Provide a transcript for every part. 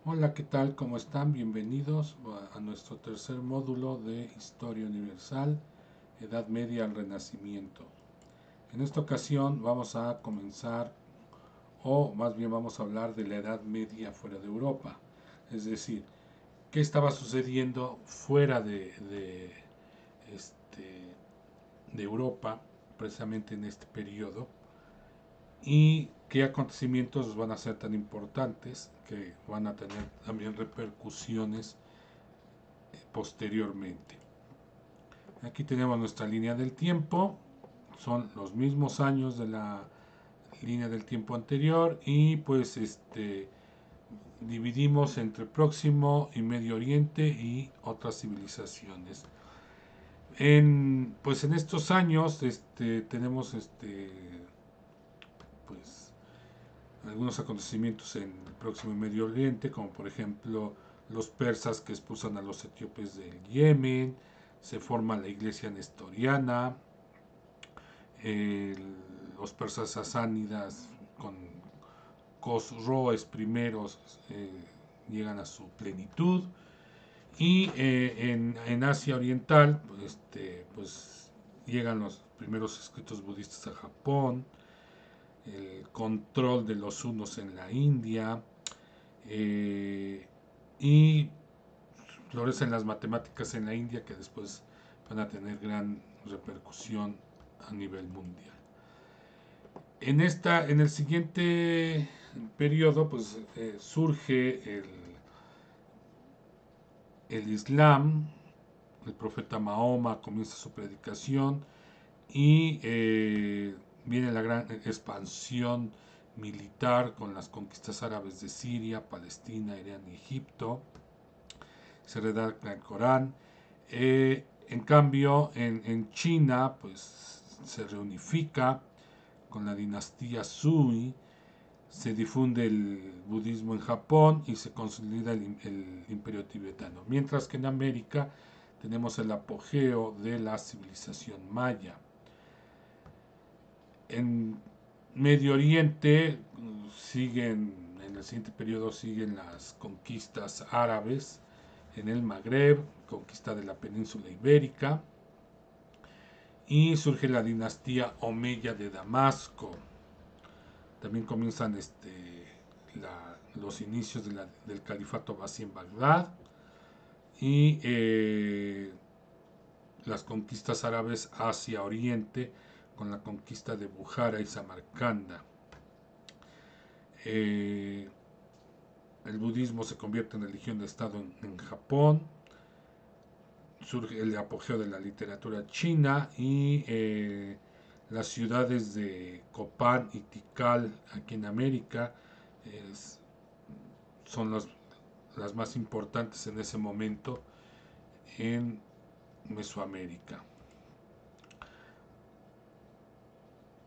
Hola, ¿qué tal? ¿Cómo están? Bienvenidos a nuestro tercer módulo de Historia Universal, Edad Media al Renacimiento. En esta ocasión vamos a comenzar, o más bien vamos a hablar de la Edad Media fuera de Europa. Es decir, qué estaba sucediendo fuera este, de Europa, precisamente en este periodo, y qué acontecimientos van a ser tan importantes que van a tener también repercusiones posteriormente. Aquí tenemos nuestra línea del tiempo, son los mismos años de la línea del tiempo anterior y pues dividimos entre Próximo y Medio Oriente y otras civilizaciones. En estos años tenemos pues algunos acontecimientos en el Próximo y Medio Oriente, como por ejemplo los persas que expulsan a los etíopes del Yemen, se forma la iglesia nestoriana, el- los persas sasánidas con Cosroes primeros llegan a su plenitud y en Asia Oriental pues llegan los primeros escritos budistas a Japón, el control de los hunos en la India, eh, y florecen las matemáticas en la India que después van a tener gran repercusión a nivel mundial. En el siguiente periodo pues surge el Islam, el profeta Mahoma comienza su predicación y viene la gran expansión militar con las conquistas árabes de Siria, Palestina, Irán y Egipto. Se redacta el Corán. En cambio, en China, pues se reunifica con la dinastía Sui, se difunde el budismo en Japón y se consolida el imperio tibetano. Mientras que en América tenemos el apogeo de la civilización maya. En Medio Oriente en el siguiente periodo siguen las conquistas árabes en el Magreb, conquista de la península ibérica, y surge la dinastía Omeya de Damasco. También comienzan los inicios del califato Abbasí en Bagdad y las conquistas árabes hacia Oriente con la conquista de Bujara y Samarcanda. Eh, el budismo se convierte en religión de Estado en Japón, surge el apogeo de la literatura china y las ciudades de Copán y Tikal aquí en América es, son las más importantes en ese momento en Mesoamérica.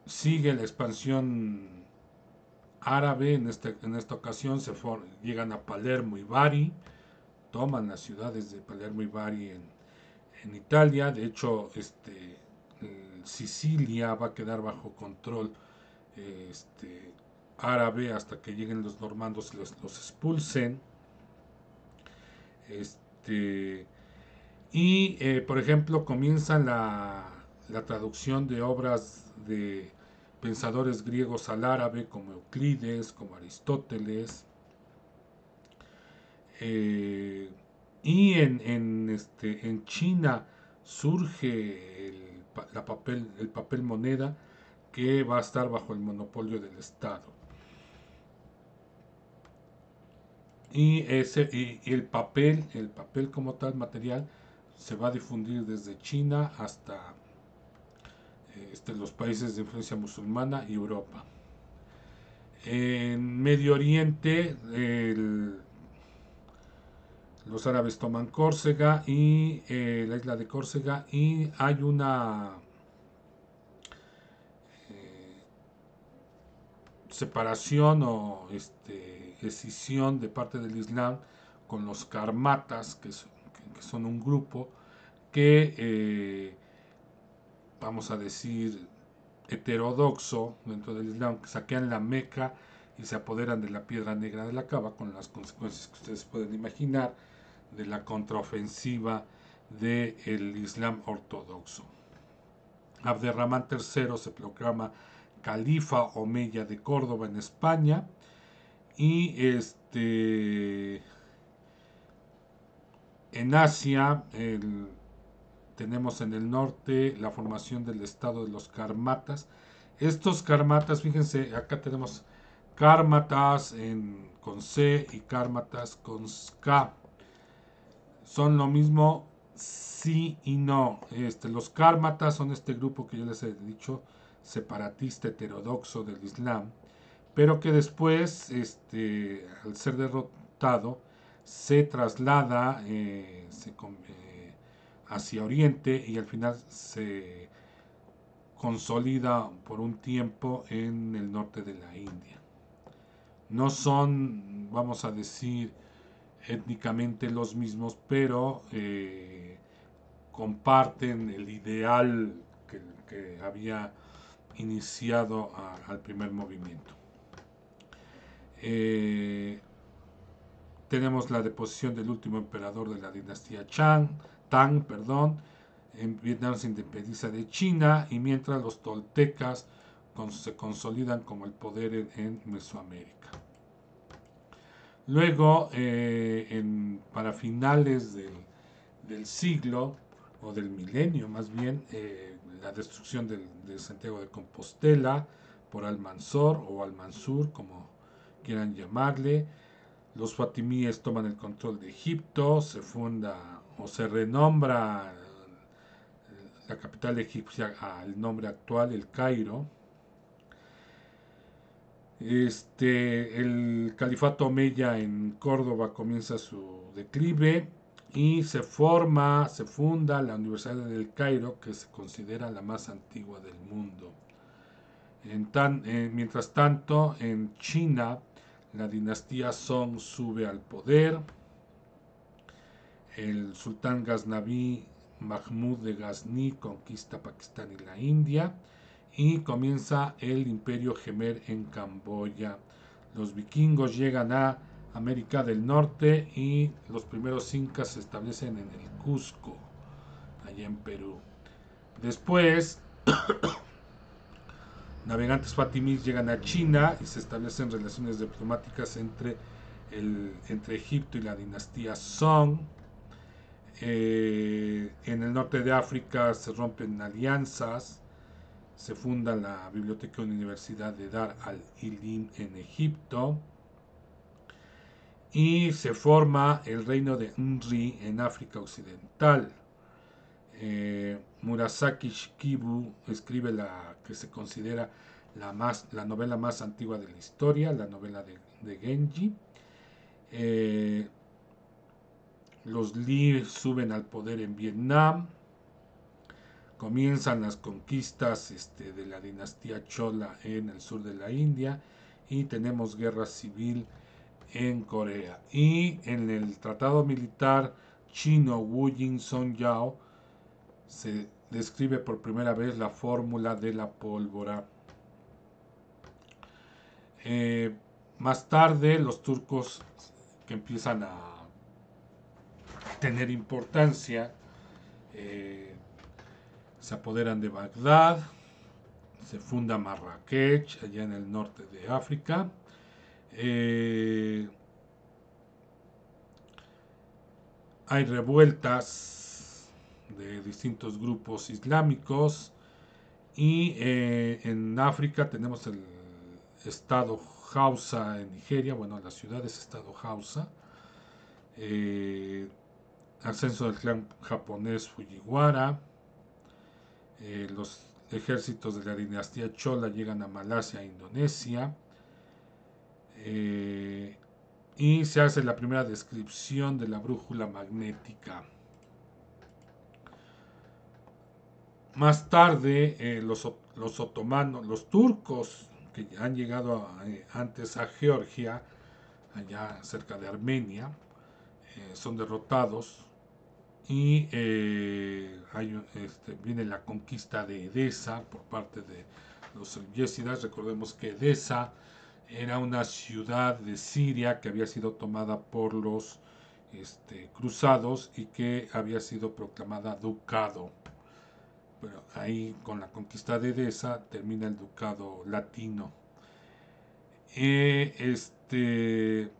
Sigue la expansión árabe, en esta ocasión llegan a Palermo y Bari, toman las ciudades de Palermo y Bari en Italia. De hecho, Sicilia va a quedar bajo control árabe hasta que lleguen los normandos y los expulsen. Este, por ejemplo, comienza la traducción de obras de pensadores griegos al árabe, como Euclides, como Aristóteles. eh, en China surge el papel moneda que va a estar bajo el monopolio del Estado. Y el papel como tal material se va a difundir desde China hasta los países de influencia musulmana y Europa. En Medio Oriente, los árabes toman Córcega y la isla de Córcega, y hay una eh, separación o escisión de parte del Islam con los karmatas, que son un grupo que, vamos a decir, heterodoxo dentro del Islam, que saquean la Meca y se apoderan de la Piedra Negra de la Cava, con las consecuencias que ustedes pueden imaginar de la contraofensiva del Islam ortodoxo. Abderramán III se proclama califa omeya de Córdoba en España, y en Asia tenemos en el norte la formación del estado de los Karmatas. Estos Karmatas, fíjense, acá tenemos Kármatas con C y Kármatas con K. Son lo mismo, sí y no. Los Kármatas son este grupo que yo les he dicho, separatista heterodoxo del Islam, pero que después, al ser derrotado, se traslada hacia Oriente, y al final se consolida por un tiempo en el norte de la India. No son, vamos a decir, étnicamente los mismos, pero comparten el ideal que había iniciado al primer movimiento. Tenemos la deposición del último emperador de la dinastía Tang, en Vietnam se independiza de China, y mientras los toltecas se consolidan como el poder en Mesoamérica. Luego, para finales del siglo, o del milenio más bien, la destrucción de Santiago de Compostela por Almanzor o Almansur, como quieran llamarle. Los fatimíes toman el control de Egipto, se funda o se renombra la capital egipcia al nombre actual, el Cairo. El califato omeya en Córdoba comienza su declive, y se funda la Universidad del Cairo, que se considera la más antigua del mundo. Mientras tanto, en China, la dinastía Song sube al poder. El sultán Ghaznaví Mahmud de Ghazni conquista Pakistán y la India, y comienza el imperio Jemer en Camboya. Los vikingos llegan a América del Norte, y los primeros incas se establecen en el Cusco, allá en Perú. Después, navegantes fatimíes llegan a China y se establecen relaciones diplomáticas entre Egipto y la dinastía Song. En el norte de África se rompen alianzas, se funda la Biblioteca y Universidad de Dar al-Ilim en Egipto, y se forma el reino de Nri en África Occidental. Murasaki Shikibu escribe la que se considera la novela más antigua de la historia, la novela de Genji. Los Li suben al poder en Vietnam. Comienzan las conquistas de la dinastía Chola en el sur de la India, y tenemos guerra civil en Corea. Y en el tratado militar chino Wu Jing Song Yao se describe por primera vez la fórmula de la pólvora. Más tarde, los turcos, que empiezan a tener importancia, se apoderan de Bagdad, se funda Marrakech, allá en el norte de África. Hay revueltas de distintos grupos islámicos, y en África tenemos el estado Hausa en Nigeria, bueno, la ciudad es estado Hausa. Ascenso del clan japonés Fujiwara. Los ejércitos de la dinastía Chola llegan a Malasia e Indonesia. Y se hace la primera descripción de la brújula magnética. Más tarde, los otomanos, los turcos, que han llegado antes a Georgia, allá cerca de Armenia, son derrotados, y viene la conquista de Edesa por parte de los selyúcidas. Recordemos que Edesa Era una ciudad de Siria que había sido tomada por los cruzados y que había sido proclamada ducado. Pero ahí con la conquista de Edesa termina el ducado latino. En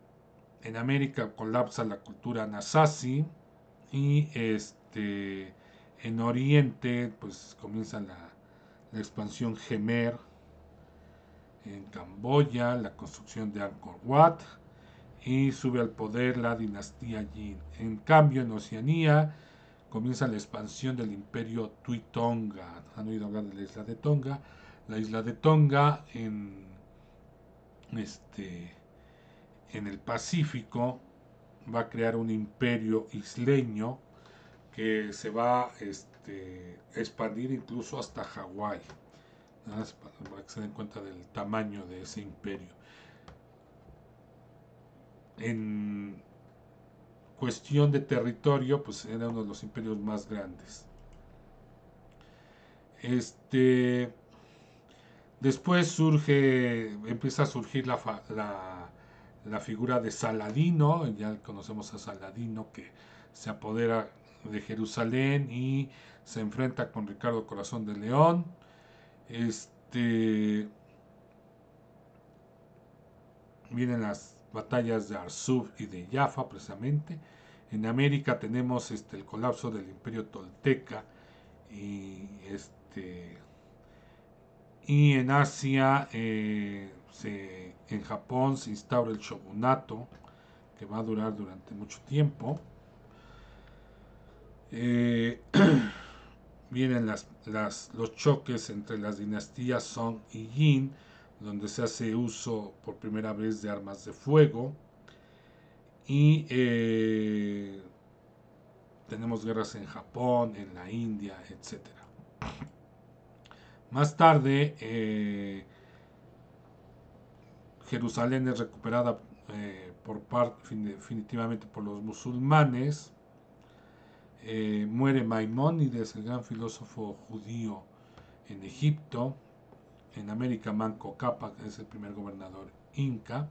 América colapsa la cultura nasazi y en Oriente pues comienza la expansión Gemer en Camboya, la construcción de Angkor Wat y sube al poder la dinastía Jin. En cambio, en Oceanía comienza la expansión del imperio Tuitonga. ¿Han oído hablar de la isla de Tonga? La isla de Tonga este, en el Pacífico va a crear un imperio isleño que se va a expandir incluso hasta Hawái. Para que se den cuenta del tamaño de ese imperio. En cuestión de territorio, pues era uno de los imperios más grandes. Después empieza a surgir la figura de Saladino, ya conocemos a Saladino que se apodera de Jerusalén y se enfrenta con Ricardo Corazón de León. Vienen las batallas de Arsuf y de Jaffa precisamente. En América tenemos el colapso del Imperio Tolteca y en Asia, en Japón se instaura el shogunato que va a durar durante mucho tiempo. Vienen los choques entre las dinastías Song y Jin, donde se hace uso por primera vez de armas de fuego. Y tenemos guerras en Japón, en la India, etcétera. Más tarde, Jerusalén es recuperada definitivamente por los musulmanes. Muere Maimónides, el gran filósofo judío en Egipto. En América, Manco Cápac es el primer gobernador inca.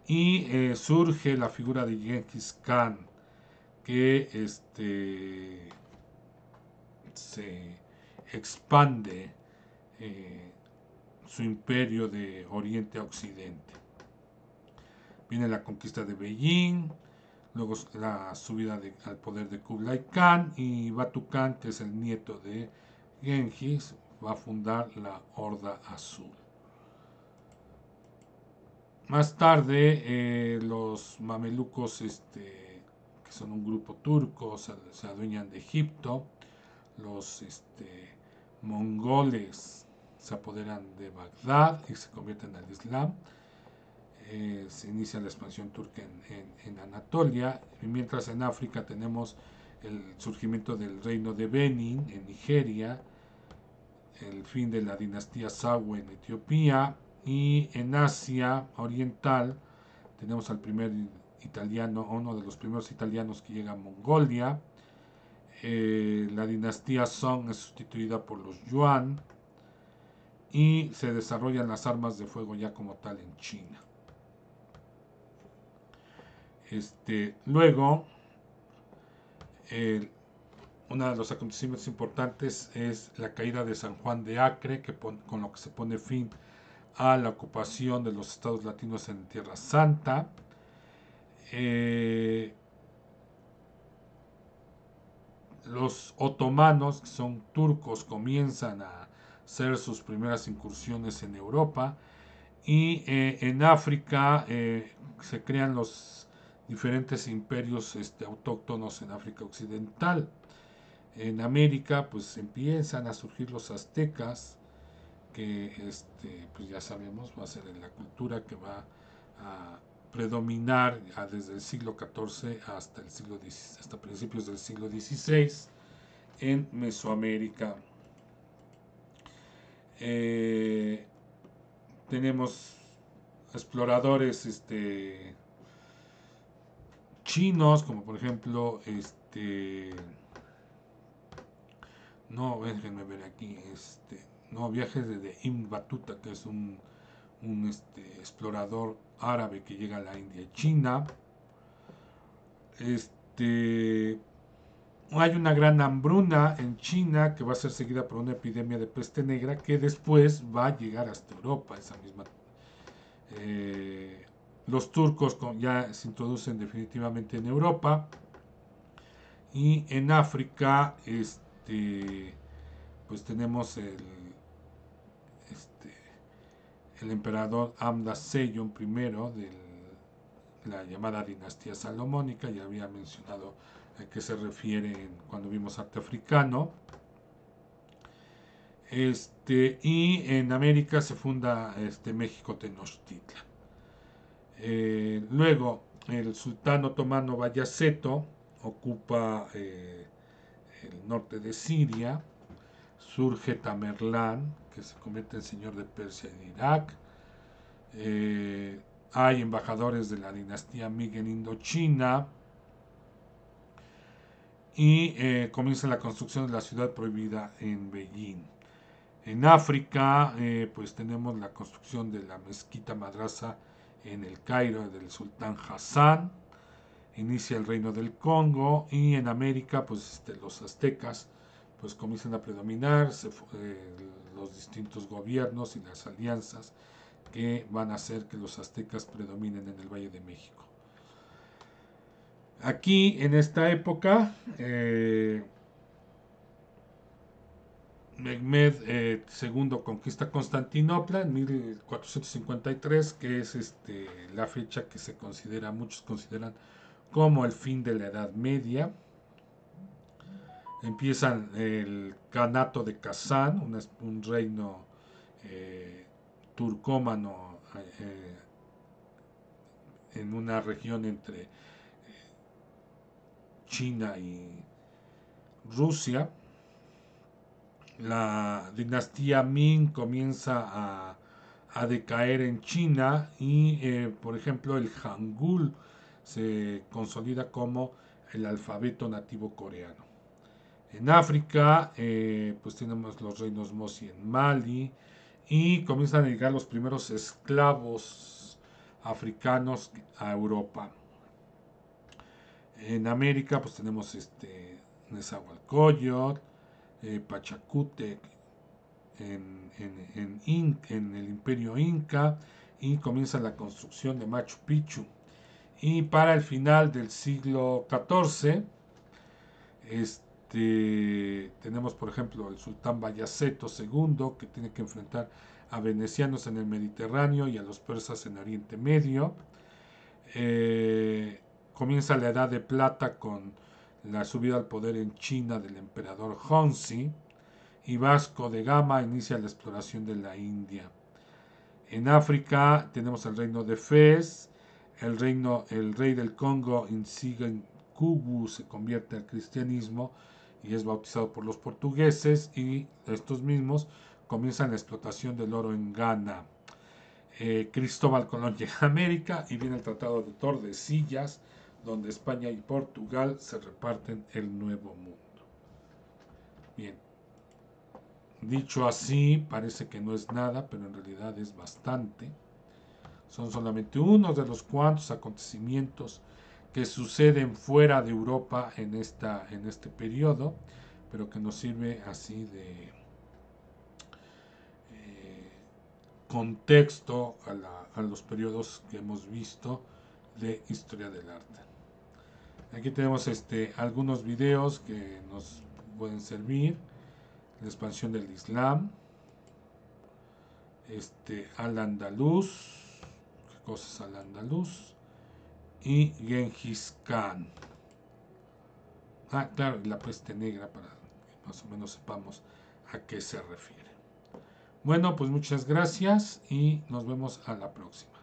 Y surge la figura de Genghis Khan, que se expande su imperio de Oriente a Occidente. Viene la conquista de Beijing, luego la subida al poder de Kublai Khan y Batu Khan, que es el nieto de Genghis, va a fundar la Horda Azul. Más tarde, los mamelucos, que son un grupo turco, se adueñan de Egipto. Los mongoles se apoderan de Bagdad y se convierten al Islam. Se inicia la expansión turca en Anatolia, y mientras en África tenemos el surgimiento del reino de Benin en Nigeria, el fin de la dinastía Sawe en Etiopía, y en Asia Oriental tenemos al primer italiano, uno de los primeros italianos que llega a Mongolia. La dinastía Song es sustituida por los Yuan y se desarrollan las armas de fuego ya como tal en China. Luego, uno de los acontecimientos importantes es la caída de San Juan de Acre, con lo que se pone fin a la ocupación de los estados latinos en Tierra Santa. Los otomanos, que son turcos, comienzan a hacer sus primeras incursiones en Europa, y en África se crean los diferentes imperios autóctonos en África Occidental. En América pues empiezan a surgir los aztecas, que pues ya sabemos va a ser la cultura que va a predominar desde el siglo XIV hasta principios del siglo XVI en Mesoamérica. Tenemos exploradores chinos, como por ejemplo no, déjenme ver aquí, Viajes de Ibn Battuta, que es un un explorador árabe que llega a la India y China. Hay una gran hambruna en China que va a ser seguida por una epidemia de peste negra que después va a llegar hasta Europa. Esa misma, los turcos ya se introducen definitivamente en Europa, y en África pues tenemos este, el emperador Amda Seyon I de la llamada dinastía salomónica. Ya había mencionado a qué se refiere cuando vimos arte africano. Y en América se funda México Tenochtitlan. Luego el sultán otomano Bayaceto ocupa el norte de Siria. Surge Tamerlán, que se convierte en señor de Persia y de Irak. Hay embajadores de la dinastía Ming en Indochina. Y comienza la construcción de la ciudad prohibida en Beijing. En África, pues tenemos la construcción de la mezquita madrasa en el Cairo del sultán Hassan. Inicia el reino del Congo. Y en América, pues los aztecas pues comienzan a predominar, los distintos gobiernos y las alianzas que van a hacer que los aztecas predominen en el Valle de México. Aquí, en esta época, Mehmed II conquista Constantinopla en 1453, que es la fecha que muchos consideran como el fin de la Edad Media. Empiezan el Kanato de Kazán, un reino turcómano en una región entre China y Rusia. La dinastía Ming comienza a decaer en China y, por ejemplo, el Hangul se consolida como el alfabeto nativo coreano. En África, pues tenemos los reinos Mosi en Mali, y comienzan a llegar los primeros esclavos africanos a Europa. En América, pues tenemos Nezahualcóyotl, Pachacútec en el Imperio Inca, y comienza la construcción de Machu Picchu. Y para el final del siglo XIV, tenemos, por ejemplo, el sultán Bayaceto II, que tiene que enfrentar a venecianos en el Mediterráneo y a los persas en Oriente Medio. Comienza la Edad de Plata con la subida al poder en China del emperador Hongzhi, y Vasco de Gama inicia la exploración de la India. En África tenemos el reino de Fez. El rey del Congo, Nsigan Kugu, se convierte al cristianismo y es bautizado por los portugueses, y estos mismos comienzan la explotación del oro en Ghana. Cristóbal Colón llega a América y viene el Tratado de Tordesillas, donde España y Portugal se reparten el Nuevo Mundo. Bien, dicho así, parece que no es nada, pero en realidad es bastante. Son solamente unos de los cuantos acontecimientos que suceden fuera de Europa en este periodo, pero que nos sirve así de contexto a los periodos que hemos visto de historia del arte. Aquí tenemos algunos videos que nos pueden servir. La expansión del Islam, Al-Andalus, ¿qué cosa es Al-Andalus? Y Genghis Khan. Claro, la peste negra, para que más o menos sepamos a qué se refiere. Bueno, pues muchas gracias y nos vemos a la próxima.